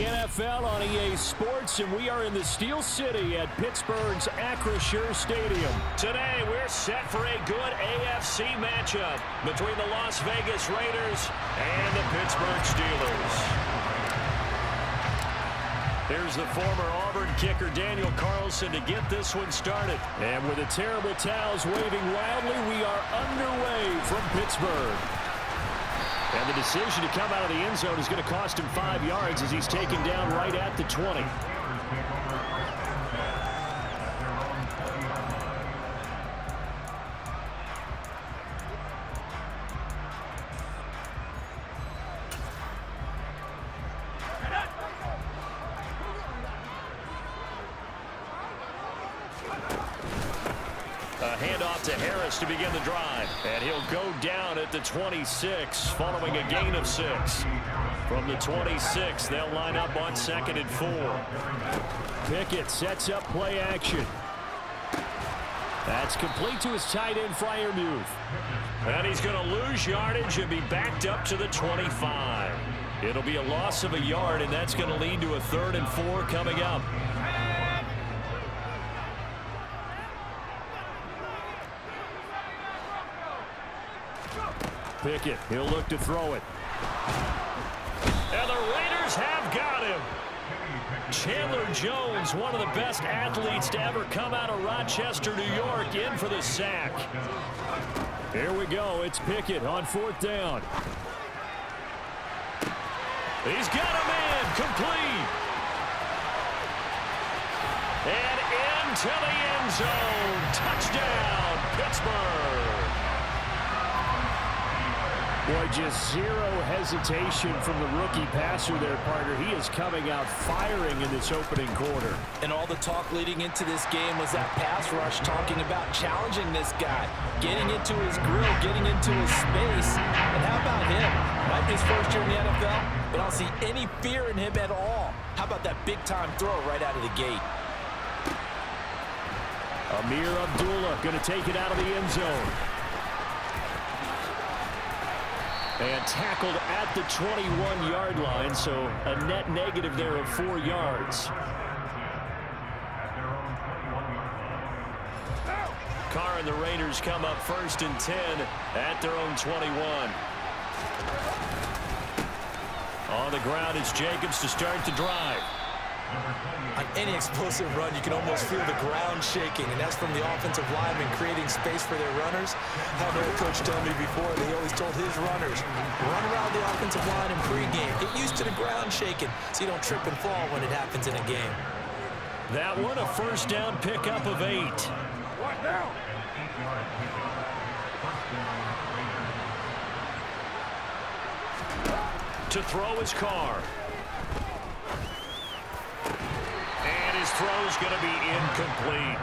NFL on EA Sports, and we are in the Steel City at Pittsburgh's Acrisure Stadium. Today, we're set for a good AFC matchup between the Las Vegas Raiders and the Pittsburgh Steelers. Here's the former Auburn kicker Daniel Carlson to get this one started. And with the terrible towels waving wildly, we are underway from Pittsburgh. And the decision to come out of the end zone is going to cost him 5 yards as he's taken down right at the 20. Handoff to Harris to begin the drive. And he'll go down at the 26 following a gain of 6. From the 26, they'll line up on 2nd and 4. Pickett sets up play action. That's complete to his tight end Freiermuth. And he's going to lose yardage and be backed up to the 25. It'll be a loss of a yard, and that's going to lead to a 3rd and 4 coming up. Pickett, he'll look to throw it. And the Raiders have got him. Chandler Jones, one of the best athletes to ever come out of Rochester, New York, in for the sack. Here we go. It's Pickett on 4th down. He's got him in. Complete. And into the end zone. Touchdown, Pittsburgh. Boy, just zero hesitation from the rookie passer there, partner. He is coming out firing in this opening quarter. And all the talk leading into this game was that pass rush, talking about challenging this guy, getting into his grill, getting into his space. And how about him? Might be his first year in the NFL, but I don't see any fear in him at all. How about that big-time throw right out of the gate? Amir Abdullah going to take it out of the end zone. And tackled at the 21-yard line, so a net negative there of 4 yards. Carr and the Raiders come up 1st and 10 at their own 21. On the ground, it's Jacobs to start the drive. On any explosive run, you can almost feel the ground shaking, and that's from the offensive linemen creating space for their runners. I had a coach tell me before, they always told his runners, run around the offensive line in pregame. Get used to the ground shaking so you don't trip and fall when it happens in a game. That one, a 1st down pickup of 8. What now? To throw his Carr. Throw's going to be incomplete.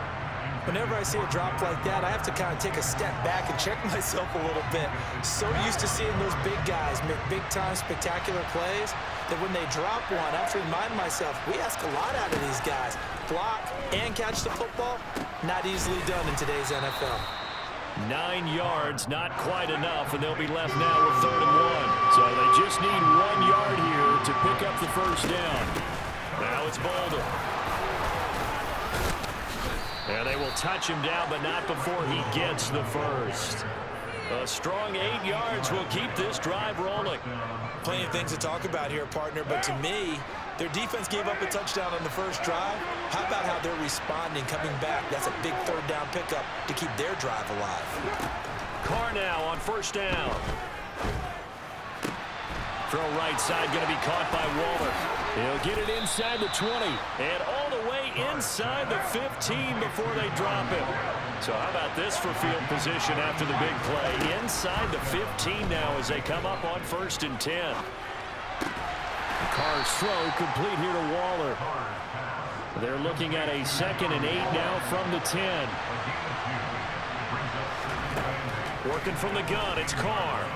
Whenever I see a drop like that, I have to kind of take a step back and check myself a little bit. So used to seeing those big guys make big-time spectacular plays that when they drop one, I have to remind myself, we ask a lot out of these guys. Block and catch the football, not easily done in today's NFL. 9 yards, not quite enough, and they'll be left now with 3rd and 1. So they just need 1 yard here to pick up the 1st down. Now it's Boulder. And they will touch him down, but not before he gets the 1st. A strong 8 yards will keep this drive rolling. Plenty of things to talk about here, partner, but to me, their defense gave up a touchdown on the 1st drive. How about how they're responding, coming back? That's a big 3rd down pickup to keep their drive alive. Carr now on 1st down. Throw right side, going to be caught by Waller. He'll get it inside the 20 and all the way inside the 15 before they drop him. So how about this for field position after the big play? Inside the 15 now as they come up on 1st and 10. Carr's throw complete here to Waller. They're looking at a 2nd and 8 now from the 10. Working from the gun, it's Carr.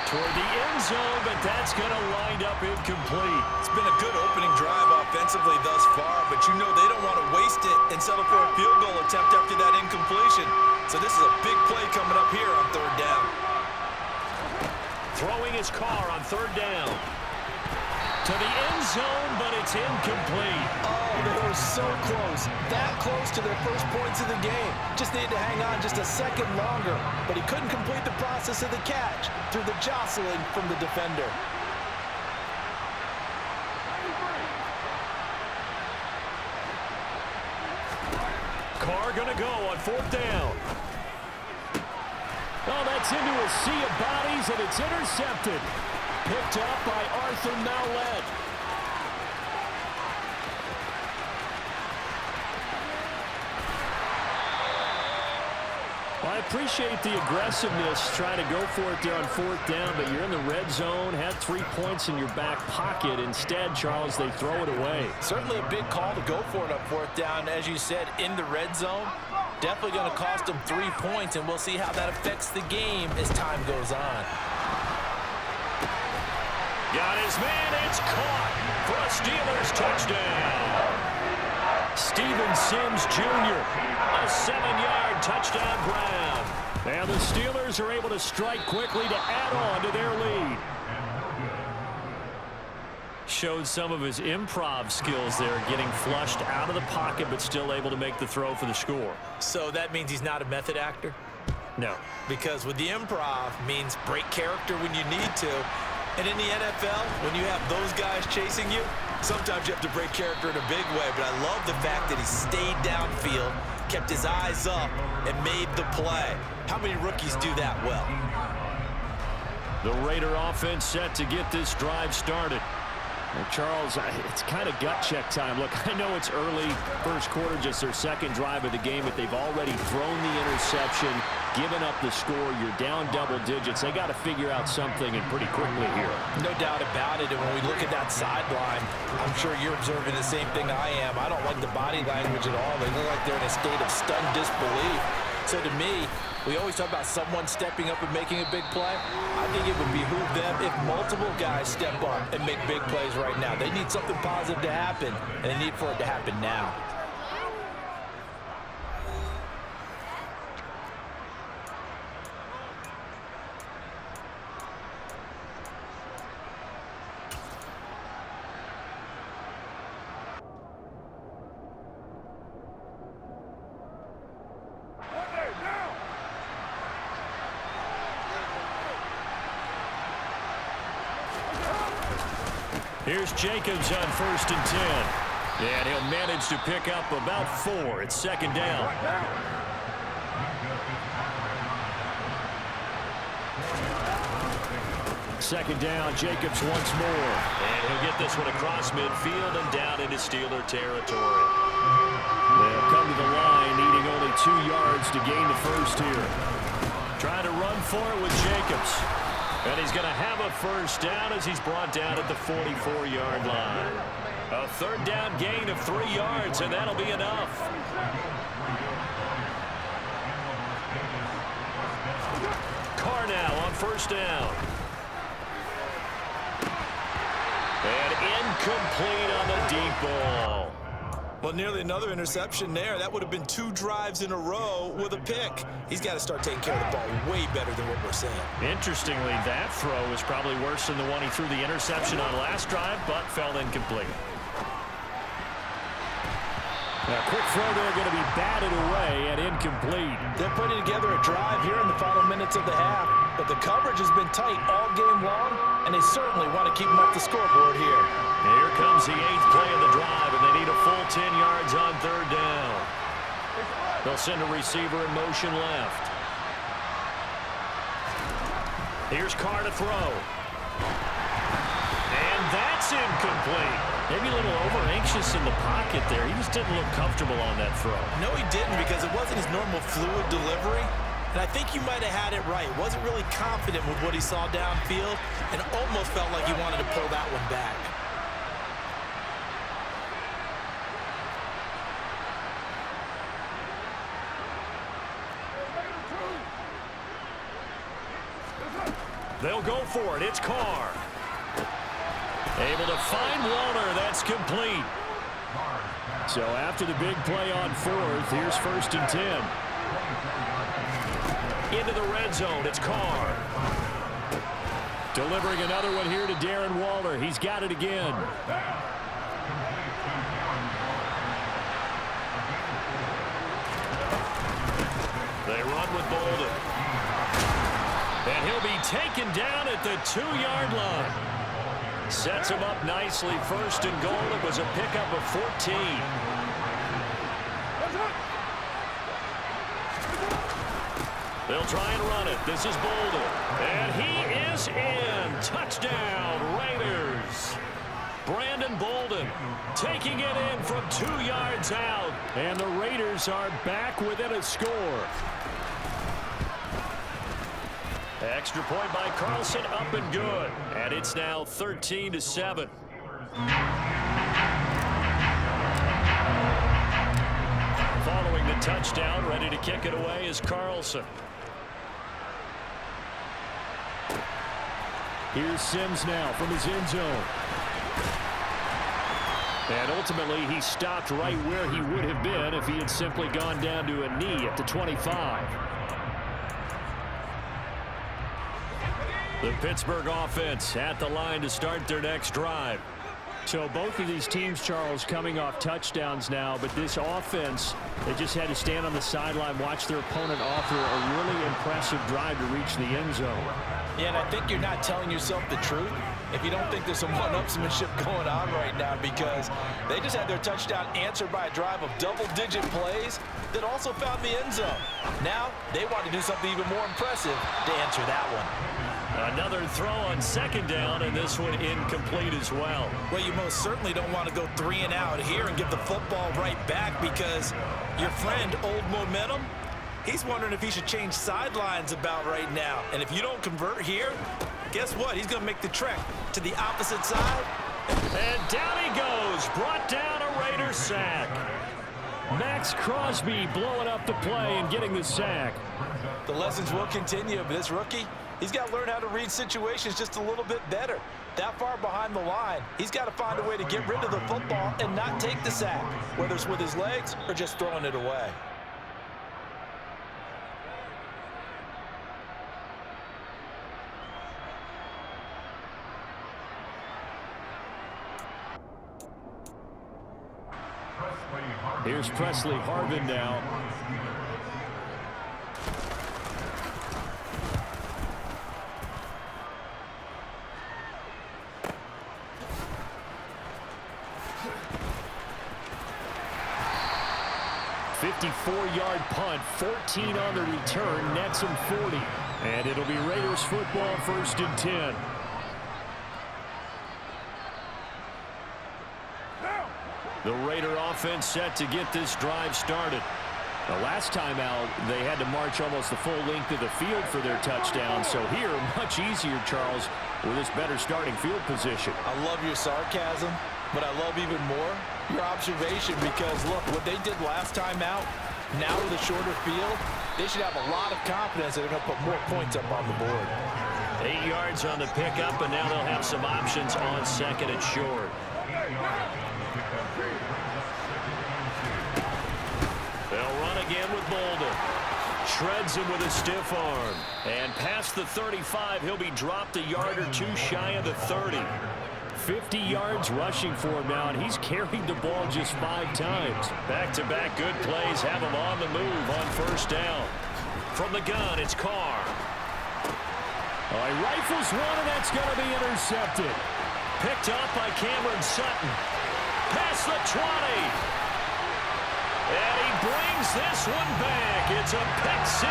Toward the end zone, but that's going to wind up incomplete. It's been a good opening drive offensively thus far, but you know they don't want to waste it and settle for a field goal attempt after that incompletion. So this is a big play coming up here on 3rd down. Throwing his Carr on 3rd down. To the end zone, but it's incomplete. Oh, they were so close. That close to their first points of the game. Just needed to hang on just a second longer. But he couldn't complete the process of the catch through the jostling from the defender. Carr going to go on 4th down. Oh, that's into a sea of bodies, and it's intercepted. Picked up by Arthur Mallett. Well, I appreciate the aggressiveness trying to go for it there on 4th down, but you're in the red zone, had 3 points in your back pocket. Instead, Charles, they throw it away. Certainly a big call to go for it on 4th down. As you said, in the red zone, definitely going to cost them 3 points, and we'll see how that affects the game as time goes on. Got his man, it's caught for a Steelers touchdown. Steven Sims Jr., a 7-yard touchdown grab. And the Steelers are able to strike quickly to add on to their lead. Showed some of his improv skills there, getting flushed out of the pocket, but still able to make the throw for the score. So that means he's not a method actor? No. Because with the improv means break character when you need to. And in the NFL, when you have those guys chasing you, sometimes you have to break character in a big way. But I love the fact that he stayed downfield, kept his eyes up, and made the play. How many rookies do that well? The Raider offense set to get this drive started. Charles, it's kind of gut check time. Look, I know it's early, first quarter, just their second drive of the game, but they've already thrown the interception, given up the score. You're down double digits. They got to figure out something, and pretty quickly here. No doubt about it, and when we look at that sideline, I'm sure you're observing the same thing I am. I don't like the body language at all. They look like they're in a state of stunned disbelief. So to me, we always talk about someone stepping up and making a big play. I think it would behoove them if multiple guys step up and make big plays right now. They need something positive to happen, and they need for it to happen now. Here's Jacobs on 1st and 10. And he'll manage to pick up about 4. It's 2nd down. Second down, Jacobs once more. And he'll get this one across midfield and down into Steeler territory. They'll come to the line, needing only 2 yards to gain the first here. Trying to run for it with Jacobs. And he's going to have a first down as he's brought down at the 44-yard line. A 3rd down gain of 3 yards, and that'll be enough. Carr now on 1st down. And incomplete on the deep ball. Well, nearly another interception there. That would have been 2 drives in a row with a pick. He's got to start taking care of the ball way better than what we're seeing. Interestingly, that throw is probably worse than the one he threw the interception on last drive, but fell incomplete. A quick throw there going to be batted away and incomplete. They're putting together a drive here in the final minutes of the half, but the coverage has been tight all game long, and they certainly want to keep them off the scoreboard here. Here comes the 8th play of the drive, and they need a full 10 yards on 3rd down. They'll send a receiver in motion left. Here's Carr to throw. And that's incomplete. Maybe a little over-anxious in the pocket there. He just didn't look comfortable on that throw. No, he didn't, because it wasn't his normal fluid delivery. And I think you might have had it right. Wasn't really confident with what he saw downfield and almost felt like he wanted to pull that one back. They'll go for it. It's Carr. Able to find Walter. That's complete. So after the big play on 4th, here's 1st and 10. Into the red zone. It's Carr. Delivering another one here to Darren Waller. He's got it again. They run with Bolden. And he'll be taken down at the 2-yard line. Sets him up nicely. 1st and goal. It was a pickup of 14. They'll try and run it. This is Bolden. And he is in. Touchdown, Raiders. Brandon Bolden taking it in from 2 yards out. And the Raiders are back within a score. Extra point by Carlson, up and good. And it's now 13-7. Following the touchdown, ready to kick it away is Carlson. Here's Sims now from his end zone. And ultimately, he stopped right where he would have been if he had simply gone down to a knee at the 25. The Pittsburgh offense at the line to start their next drive. So both of these teams, Charles, coming off touchdowns now, but this offense, they just had to stand on the sideline, watch their opponent offer a really impressive drive to reach the end zone. Yeah, and I think you're not telling yourself the truth if you don't think there's some one-upsmanship going on right now, because they just had their touchdown answered by a drive of double-digit plays that also found the end zone. Now they want to do something even more impressive to answer that one. Another throw on 2nd down, and this one incomplete as well. Well, you most certainly don't want to go 3 and out here and give the football right back, because your friend, Old Momentum, he's wondering if he should change sidelines about right now. And if you don't convert here, guess what? He's going to make the trek to the opposite side. And down he goes. Brought down a Raider sack. Max Crosby blowing up the play and getting the sack. The lessons will continue, but this rookie, he's got to learn how to read situations just a little bit better. That far behind the line, he's got to find a way to get rid of the football and not take the sack, whether it's with his legs or just throwing it away. Here's Presley Harvin now. .54-yard punt, 14 on the return, nets him 40. And it'll be Raiders football, 1st and 10. The Raider offense set to get this drive started. The last time out, they had to march almost the full length of the field for their touchdown. So here, much easier, Charles, with this better starting field position. I love your sarcasm, but I love even more your observation, because, look, what they did last time out, now with a shorter field, they should have a lot of confidence that they're going to put more points up on the board. 8 yards on the pickup, and now they'll have some options on 2nd and short. They'll run again with Bolden. Shreds him with a stiff arm. And past the 35, he'll be dropped a yard or two shy of the 30. 50 yards rushing for him now, and he's carried the ball just 5 times. Back-to-back good plays have him on the move on 1st down. From the gun, it's Carr. Oh, he rifles one, and that's going to be intercepted. Picked up by Cameron Sutton. Past the 20. And he brings this one back. It's a pick 6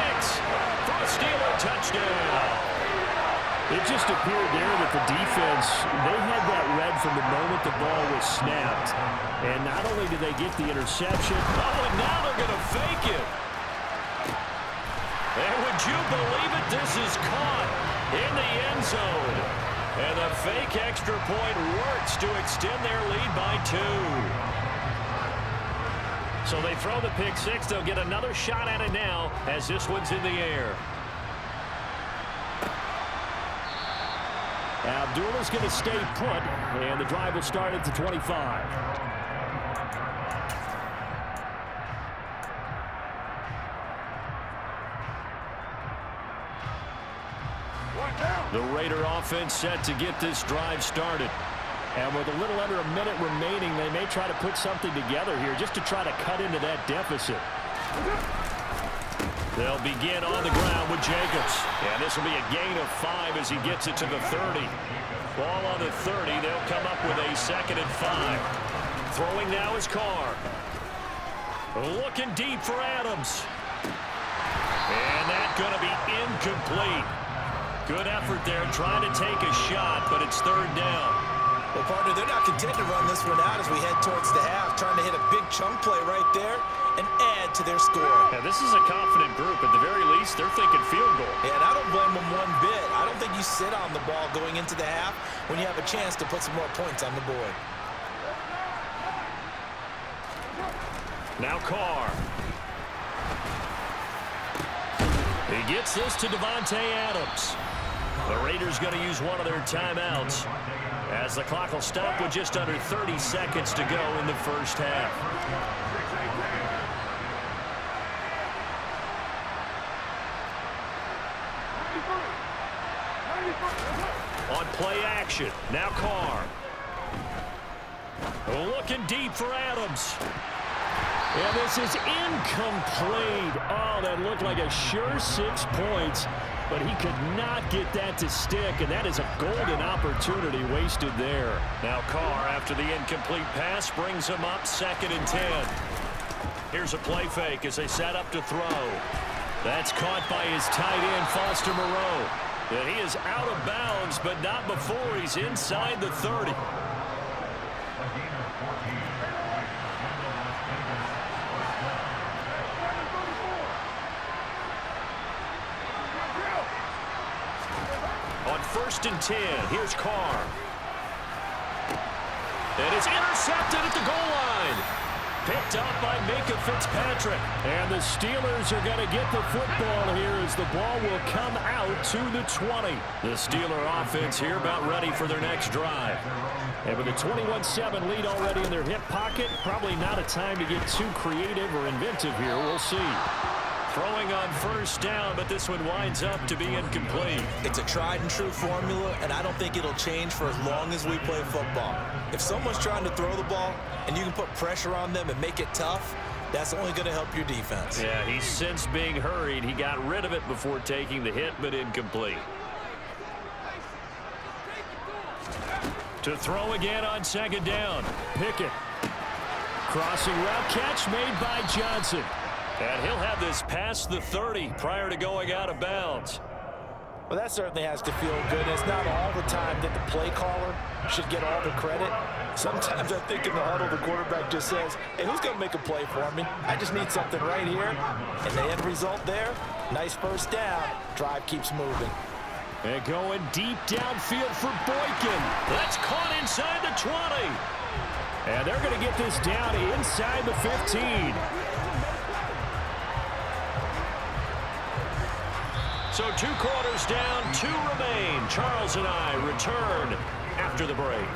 for a Steeler touchdown. It just appeared there that the defense, they had that read from the moment the ball was snapped. And not only did they get the interception, oh, and now they're going to fake it. And would you believe it? This is caught in the end zone. And the fake extra point works to extend their lead by 2. So they throw the pick 6. They'll get another shot at it now as this one's in the air. Abdullah's going to stay put, and the drive will start at the 25. The Raider offense set to get this drive started. And with a little under a minute remaining, they may try to put something together here just to try to cut into that deficit. They'll begin on the ground with Jacobs. And this will be a gain of 5 as he gets it to the 30. Ball on the 30. They'll come up with a 2nd and 5. Throwing now is Carr. Looking deep for Adams. And that's going to be incomplete. Good effort there trying to take a shot, but it's 3rd down. Well, partner, they're not content to run this one out as we head towards the half, trying to hit a big chunk play right there and add to their score. Yeah, this is a confident group. At the very least, they're thinking field goal. Yeah, and I don't blame them one bit. I don't think you sit on the ball going into the half when you have a chance to put some more points on the board. Now Carr. He gets this to Davante Adams. The Raiders going to use one of their timeouts as the clock will stop with just under 30 seconds to go in the first half. On play action, now Carr. Looking deep for Adams. And this is incomplete. Oh, that looked like a sure 6 points, but he could not get that to stick, and that is a golden opportunity wasted there. Now Carr, after the incomplete pass, brings him up 2nd and 10. Here's a play fake as they set up to throw. That's caught by his tight end, Foster Moreau. And he is out of bounds, but not before he's inside the 30. On 1st and 10, here's Carr. And it's intercepted at the goal line. Picked up by Minka Fitzpatrick. And the Steelers are going to get the football here as the ball will come out to the 20. The Steeler offense here about ready for their next drive. And with a 21-7 lead already in their hip pocket, probably not a time to get too creative or inventive here. We'll see. Throwing on 1st down, but this one winds up to be incomplete. It's a tried-and-true formula, and I don't think it'll change for as long as we play football. If someone's trying to throw the ball and you can put pressure on them and make it tough, that's only going to help your defense. Yeah, he's since being hurried. He got rid of it before taking the hit, but incomplete. To throw again on 2nd down. Pickett. Crossing route catch made by Johnson. And he'll have this past the 30 prior to going out of bounds. Well, that certainly has to feel good. It's not all the time that the play caller should get all the credit. Sometimes I think in the huddle, the quarterback just says, hey, who's going to make a play for me? I just need something right here. And the end result there, nice 1st down. Drive keeps moving. And going deep downfield for Boykin. That's caught inside the 20. And they're going to get this down inside the 15. So 2 quarters down, 2 remain. Charles and I return after the break.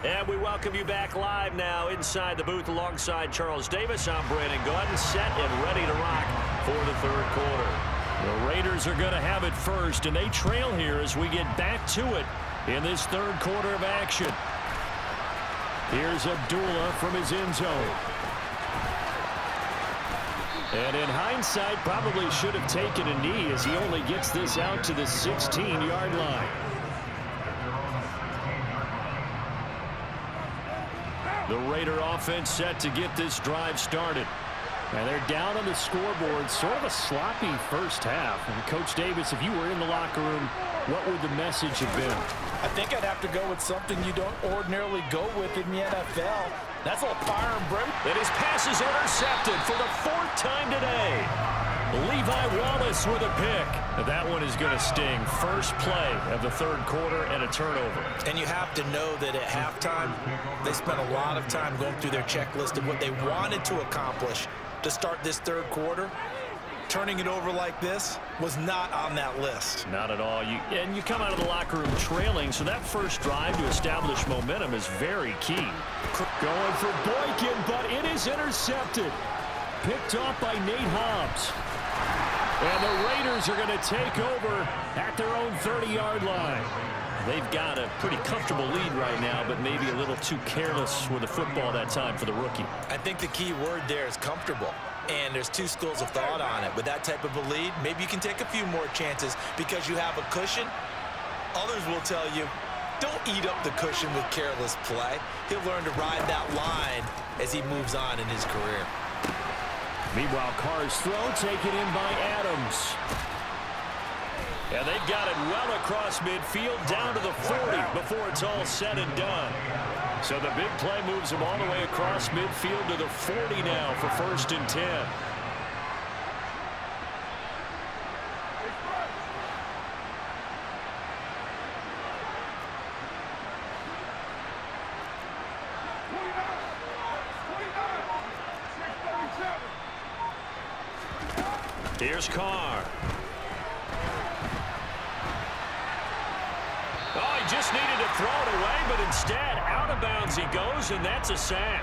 And we welcome you back live now inside the booth alongside Charles Davis. I'm Brandon Gaudin, set and ready to rock for the 3rd quarter. The Raiders are going to have it first, and they trail here as we get back to it in this 3rd quarter of action. Here's Abdullah from his end zone. And in hindsight, probably should have taken a knee as he only gets this out to the 16-yard line. The Raider offense set to get this drive started. And they're down on the scoreboard, sort of a sloppy first half. And Coach Davis, if you were in the locker room, what would the message have been? I think I'd have to go with something you don't ordinarily go with in the NFL. That's a little fire and brim. And his pass is intercepted for the 4th time today. Levi Wallace with a pick. That one is going to sting. First play of the 3rd quarter and a turnover. And you have to know that at halftime, they spent a lot of time going through their checklist of what they wanted to accomplish to start this 3rd quarter. Turning it over like this was not on that list. Not at all. You come out of the locker room trailing, so that first drive to establish momentum is very key. Going for Boykin, but it is intercepted. Picked off by Nate Hobbs. And the Raiders are going to take over at their own 30-yard line. They've got a pretty comfortable lead right now, but maybe a little too careless with the football that time for the rookie. I think the key word there is comfortable. And there's two schools of thought on it. With that type of a lead, maybe you can take a few more chances because you have a cushion. Others will tell you, don't eat up the cushion with careless play. He'll learn to ride that line as he moves on in his career. Meanwhile, Carr's throw taken in by Adams. And they've got it well across midfield down to the 40 before it's all said and done. So the big play moves him all the way across midfield to the 40 now for 1st and 10. Here's Carr. Oh, he just needed to throw it away, but instead, out of bounds he goes, and that's a sack.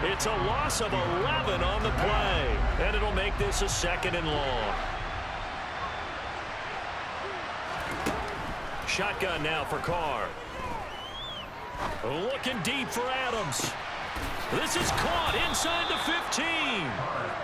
It's a loss of 11 on the play, and it'll make this a 2nd and long. Shotgun now for Carr. Looking deep for Adams. This is caught inside the 15.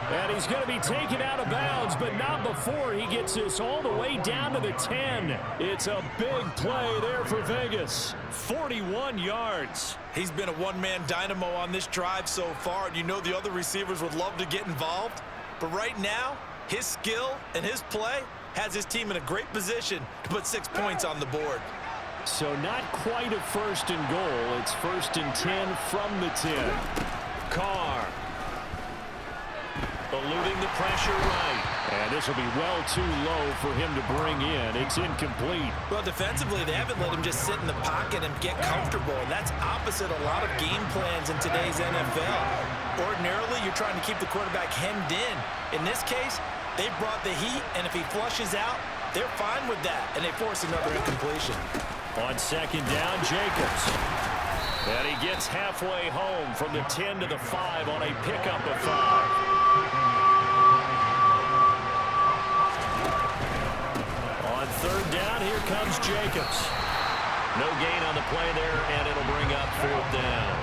And he's going to be taken out of bounds, but not before he gets this all the way down to the 10. It's a big play there for Vegas. 41 yards. He's been a one-man dynamo on this drive so far, and you know the other receivers would love to get involved. But right now, his skill and his play has his team in a great position to put 6 points on the board. So not quite a 1st and goal. It's 1st and 10 from the 10. Carr. Eluding the pressure right. And this will be well too low for him to bring in. It's incomplete. Well, defensively, they haven't let him just sit in the pocket and get comfortable. And that's opposite a lot of game plans in today's NFL. Ordinarily, you're trying to keep the quarterback hemmed in. In this case, they brought the heat, and if he flushes out, they're fine with that, and they force another incompletion. On 2nd down, Jacobs. And he gets halfway home from the 10 to the 5 on a pickup of 5. On 3rd down, here comes Jacobs. No gain on the play there, and it'll bring up 4th down.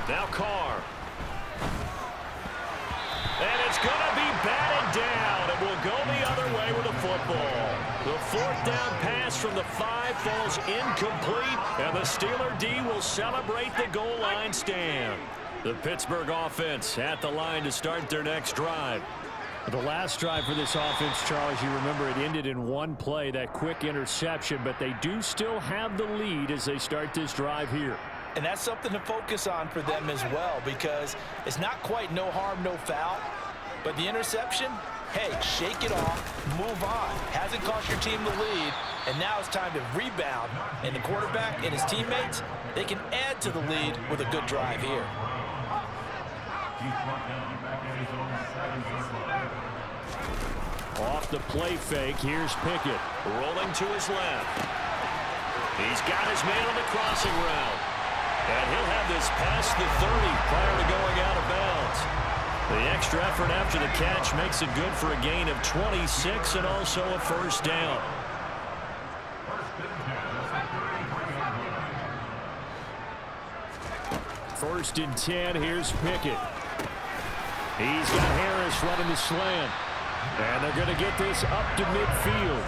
Now Carr. And it's going to be batted down. It will go the other way with the football. The 4th down pass from the 5 falls incomplete, and the Steeler D will celebrate the goal line stand. The Pittsburgh offense at the line to start their next drive. The last drive for this offense, Charles, you remember it ended in one play, that quick interception, but they do still have the lead as they start this drive here. And that's something to focus on for them as well, because it's not quite no harm, no foul. But the interception, hey, shake it off, move on. Hasn't cost your team the lead, and now it's time to rebound. And the quarterback and his teammates, they can add to the lead with a good drive here. Off the play fake, here's Pickett. Rolling to his left. He's got his man on the crossing route. And he'll have this past the 30 prior to going out of bounds. The extra effort after the catch makes it good for a gain of 26 and also a 1st down. First and 10, here's Pickett. He's got Harris running the slant. And they're going to get this up to midfield.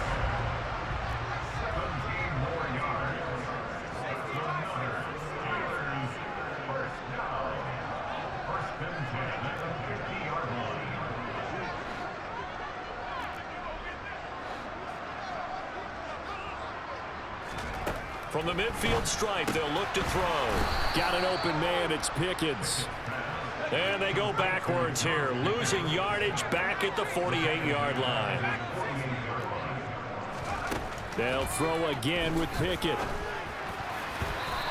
From the midfield stripe, they'll look to throw. Got an open man, it's Pickens. And they go backwards here, losing yardage back at the 48-yard line. They'll throw again with Pickett.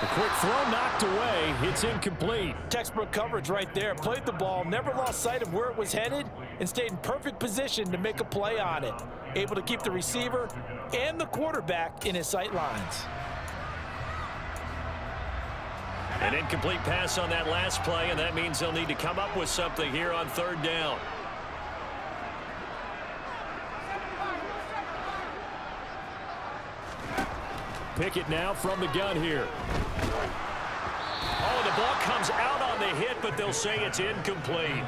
A quick throw knocked away. It's incomplete. Textbook coverage right there. Played the ball, never lost sight of where it was headed, and stayed in perfect position to make a play on it. Able to keep the receiver and the quarterback in his sight lines. An incomplete pass on that last play, and that means they'll need to come up with something here on third down. Pickett now from the gun here. Oh, the ball comes out on the hit, but they'll say it's incomplete.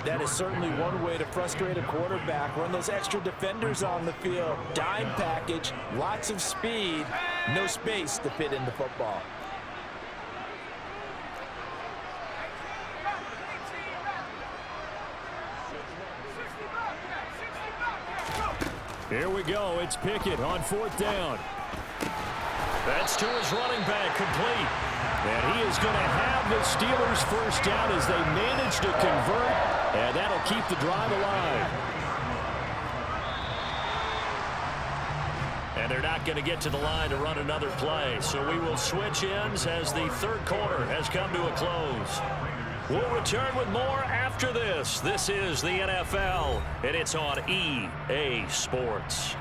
That is certainly one way to frustrate a quarterback. Run those extra defenders on the field. Dime package, lots of speed, no space to fit in the football. Here we go. It's Pickett on fourth down. That's to his running back, complete. And he is going to have the Steelers first down as they manage to convert, and that'll keep the drive alive. And they're not going to get to the line to run another play, so we will switch ends as the third quarter has come to a close. We'll return with more after this. This is the NFL, and it's on EA Sports.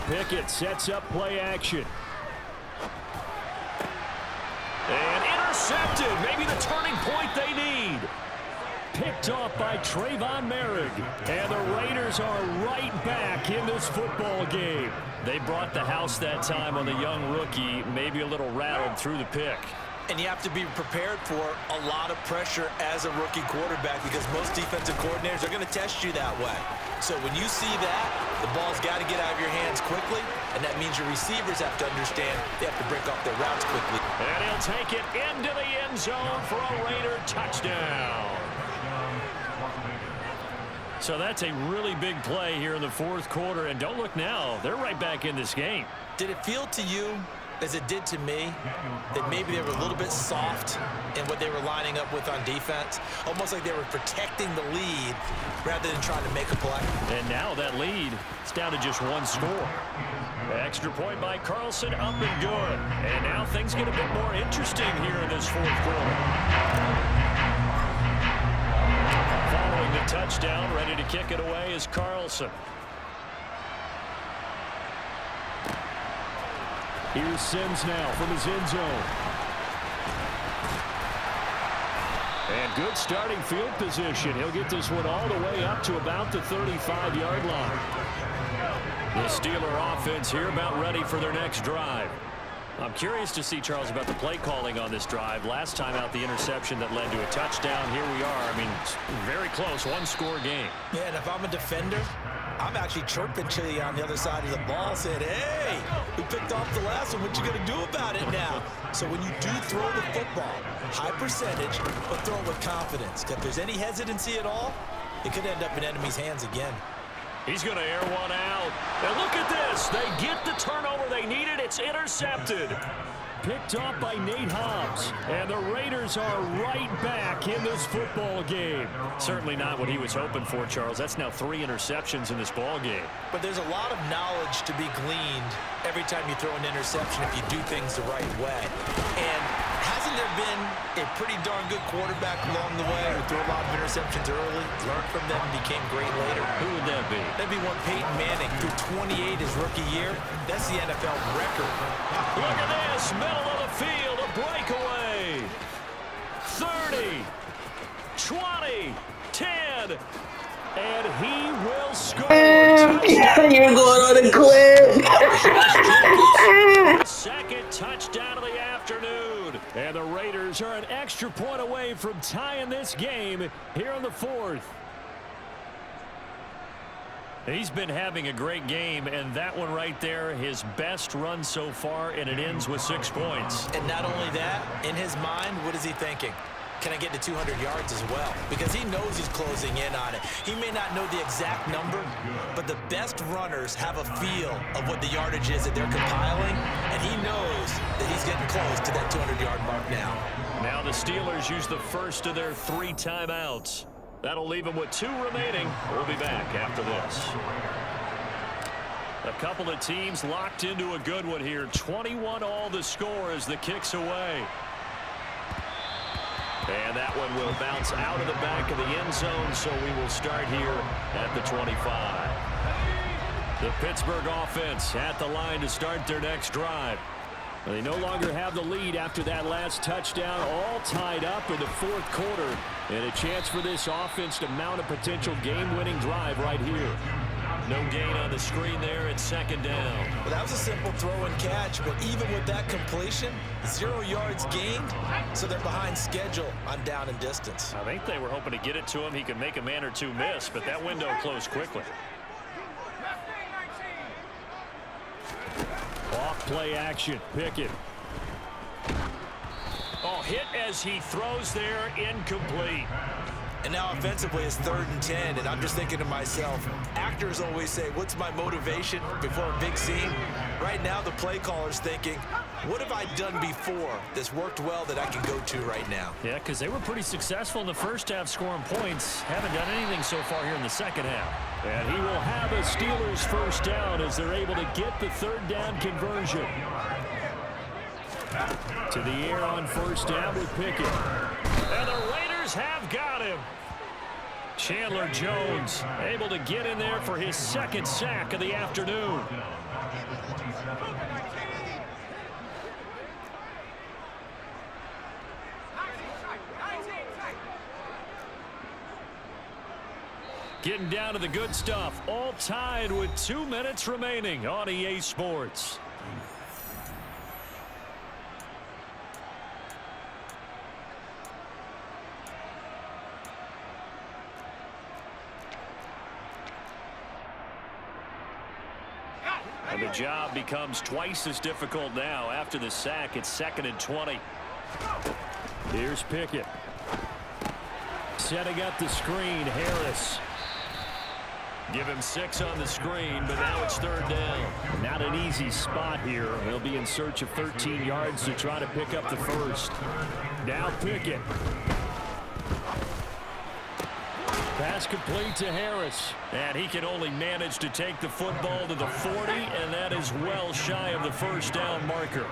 Pickett sets up play action. And intercepted. Maybe the turning point they need. Picked off by Trayvon Merrick. And the Raiders are right back in this football game. They brought the house that time on the young rookie. Maybe a little rattled through the pick. And you have to be prepared for a lot of pressure as a rookie quarterback because most defensive coordinators are going to test you that way. So when you see that, the ball's got to get out of your hands quickly, and that means your receivers have to understand they have to break off their routes quickly. And he'll take it into the end zone for a Raider touchdown. So that's a really big play here in the fourth quarter, and don't look now, they're right back in this game. Did it feel to you, as it did to me, that maybe they were a little bit soft in what they were lining up with on defense? Almost like they were protecting the lead rather than trying to make a play. And now that lead is down to just one score. Extra point by Carlson, up and good. And now things get a bit more interesting here in this fourth quarter. Following the touchdown, ready to kick it away is Carlson. Here's Sims now from his end zone. And good starting field position. He'll get this one all the way up to about the 35-yard line. The Steeler offense here about ready for their next drive. I'm curious to see, Charles, about the play calling on this drive. Last time out, the interception that led to a touchdown. Here we are. I mean, it's very close, one-score game. Yeah, and if I'm a defender, I'm actually chirping Chili on the other side of the ball, saying, hey, we picked off the last one. What you going to do about it now? So when you do throw the football, high percentage, but throw it with confidence. If there's any hesitancy at all, it could end up in enemy's hands again. He's going to air one out. And look at this. They get the turnover they needed. It's intercepted. Picked off by Nate Hobbs. And the Raiders are right back in this football game. Certainly not what he was hoping for, Charles. That's now 3 interceptions in this ball game. But there's a lot of knowledge to be gleaned every time you throw an interception if you do things the right way. And hasn't there been a pretty darn good quarterback along the way who threw a lot of interceptions early, learned from them, and became great later? Who would that be? That'd be one Peyton Manning, threw 28 his rookie year. That's the NFL record. Look at this, middle of the field, a breakaway. 30, 20, 10, and he will score. You're going on a clip. Second touchdown of the afternoon. And the Raiders are an extra point away from tying this game here in the fourth. He's been having a great game, and that one right there, his best run so far, and it ends with 6 points. And not only that, in his mind, what is he thinking? Can I get to 200 yards as well? Because he knows he's closing in on it. He may not know the exact number, but the best runners have a feel of what the yardage is that they're compiling, and he knows that he's getting close to that 200-yard mark now. Now the Steelers use the first of their 3 timeouts. That'll leave him with 2 remaining. We'll be back after this. A couple of teams locked into a good one here. 21 all the score as the kick's away. And that one will bounce out of the back of the end zone, so we will start here at the 25. The Pittsburgh offense at the line to start their next drive. They no longer have the lead after that last touchdown, all tied up in the 4th quarter. And a chance for this offense to mount a potential game-winning drive right here. No gain on the screen there. It's 2nd down. Well, that was a simple throw and catch, but even with that completion, 0 yards gained, so they're behind schedule on down and distance. I think they were hoping to get it to him. He could make a man or 2 miss, but that window closed quickly. Off play action. Pickett. Oh, hit as he throws there. Incomplete. And now offensively it's 3rd and 10, and I'm just thinking to myself, actors always say, what's my motivation before a big scene? Right now the play caller's thinking, what have I done before that's worked well that I can go to right now? Yeah, because they were pretty successful in the first half scoring points. Haven't done anything so far here in the second half. And he will have a Steelers 1st down as they're able to get the 3rd down conversion. To the air on 1st down with Pickett. And the Raiders have got him. Chandler Jones able to get in there for his 2nd sack of the afternoon. Getting down to the good stuff. All tied with 2 minutes remaining on EA Sports. And the job becomes twice as difficult now. After the sack, it's 2nd and 20. Here's Pickett. Setting up the screen, Harris. Give him 6 on the screen, but now it's 3rd down. Not an easy spot here. They'll be in search of 13 yards to try to pick up the 1st. Now Pickett. Pass complete to Harris. And he can only manage to take the football to the 40, and that is well shy of the 1st down marker.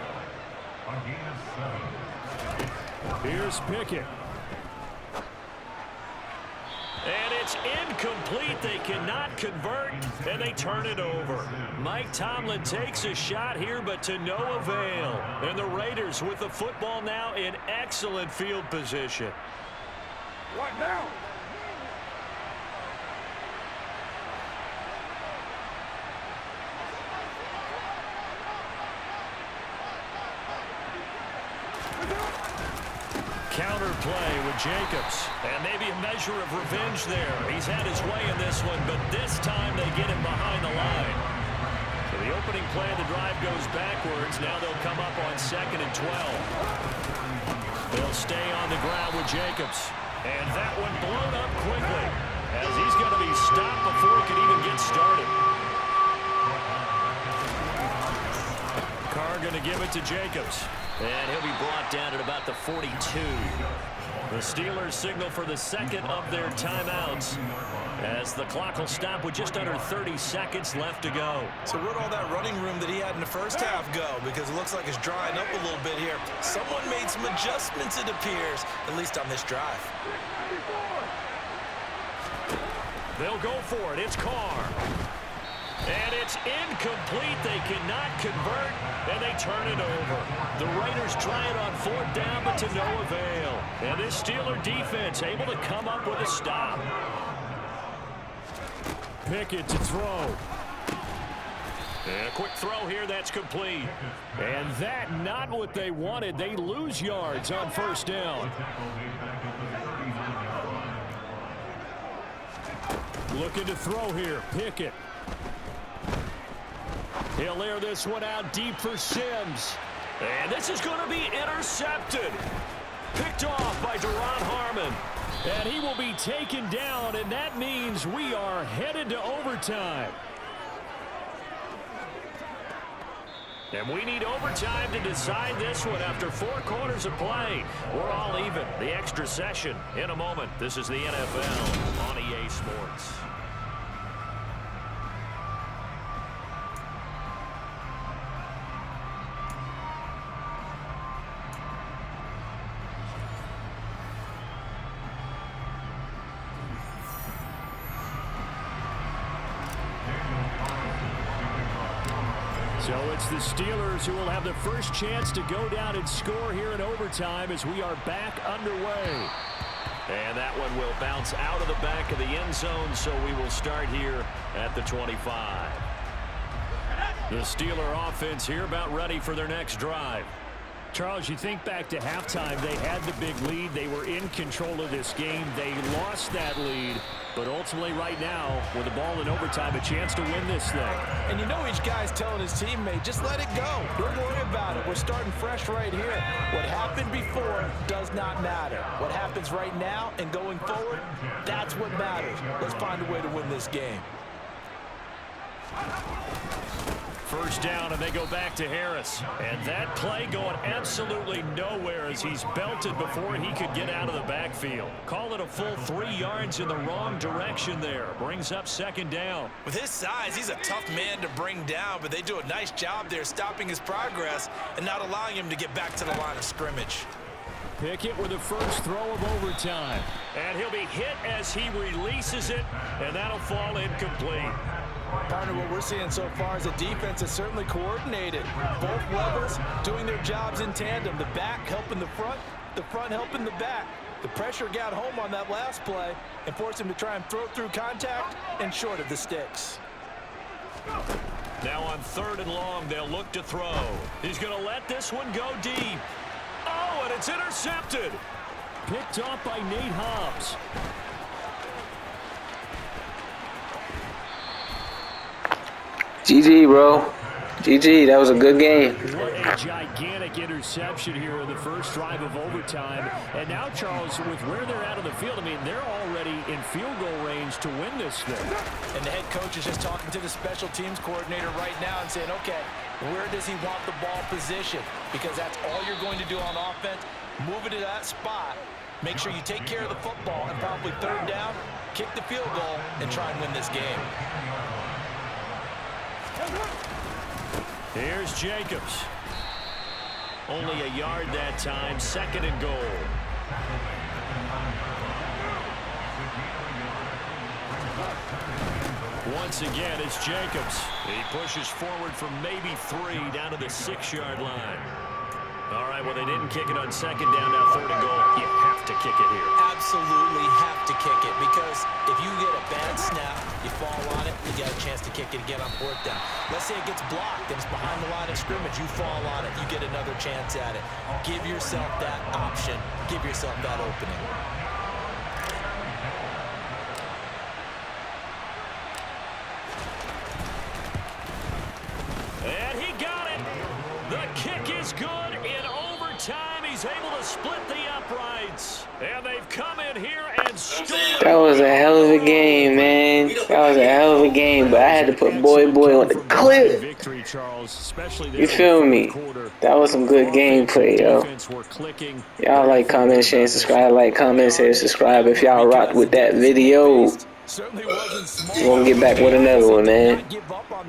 Here's Pickett. And it's incomplete. They cannot convert, and they turn it over. Mike Tomlin takes a shot here, but to no avail. And the Raiders with the football now in excellent field position. What now? Counter play with Jacobs. And maybe a measure of revenge there. He's had his way in this one, but this time they get him behind the line. So the opening play of the drive goes backwards. Now they'll come up on 2nd and 12. They'll stay on the ground with Jacobs. And that one blown up quickly as he's going to be stopped before he can even get started. Carr going to give it to Jacobs. And he'll be brought down at about the 42. The Steelers signal for the 2nd of their timeouts as the clock will stop with just under 30 seconds left to go. So where'd all that running room that he had in the first half go? Because it looks like it's drying up a little bit here. Someone made some adjustments, it appears, at least on this drive. They'll go for it. It's Carr. And it's incomplete. They cannot convert, and they turn it over. The Raiders try it on 4th down, but to no avail. And this Steeler defense able to come up with a stop. Pickett to throw. And a quick throw here, that's complete. And that not what they wanted. They lose yards on 1st down. Looking to throw here, Pickett. He'll air this one out deep for Sims. And this is going to be intercepted. Picked off by Duron Harmon. And he will be taken down, and that means we are headed to overtime. And we need overtime to decide this one after 4 quarters of play. We're all even. The extra session in a moment. This is the NFL on EA Sports. So it's the Steelers who will have the first chance to go down and score here in overtime as we are back underway. And that one will bounce out of the back of the end zone, so we will start here at the 25. The Steeler offense here about ready for their next drive. Charles, you think back to halftime, they had the big lead. They were in control of this game. They lost that lead. But ultimately right now, with the ball in overtime, a chance to win this thing. And you know each guy's telling his teammate, just let it go. Don't worry about it. We're starting fresh right here. What happened before does not matter. What happens right now and going forward, that's what matters. Let's find a way to win this game. First down, and they go back to Harris. And that play going absolutely nowhere as he's belted before he could get out of the backfield. Call it a full 3 yards in the wrong direction there. Brings up second down. With his size, he's a tough man to bring down, but they do a nice job there stopping his progress and not allowing him to get back to the line of scrimmage. Pickett with the first throw of overtime. And he'll be hit as he releases it, and that'll fall incomplete. Partner, what we're seeing so far is a defense that's certainly coordinated. Both levels doing their jobs in tandem. The back helping the front helping the back. The pressure got home on that last play and forced him to try and throw through contact and short of the sticks. Now on 3rd and long, they'll look to throw. He's going to let this one go deep. Oh, and it's intercepted. Picked off by Nate Hobbs. GG, bro. GG, that was a good game. What a gigantic interception here in the first drive of overtime. And now, Charles, with where they're at on the field, I mean, they're already in field goal range to win this thing. And the head coach is just talking to the special teams coordinator right now and saying, okay, where does he want the ball positioned? Because that's all you're going to do on offense. Move it to that spot. Make sure you take care of the football and probably 3rd down, kick the field goal, and try and win this game. Here's Jacobs. Only a yard that time, 2nd and goal. Once again, it's Jacobs. He pushes forward from maybe 3 down to the 6-yard line. All right, well, they didn't kick it on 2nd down, now 3rd and goal. You have to kick it here. Absolutely have to kick it, because if you get a bad snap, you fall on it, you got a chance to kick it again on 4th down. Let's say it gets blocked and it's behind the line of scrimmage, you fall on it, you get another chance at it. Give yourself that option. Give yourself that opening. And he got it. The kick is good in overtime. He's able to split the uprights. And they've come in here and scored. That was a hell of a game, man. That was a hell of a game, but I had to put boy on the clip. Victory, Charles, especially You feel me? That was some good gameplay, yo. Y'all like, comment, share, and subscribe. Like, comment, share, subscribe. If y'all rocked with that video, we're gonna get back with another one, man.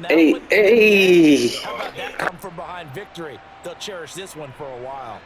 Hey. How about that come from behind victory? They'll cherish this one for a while.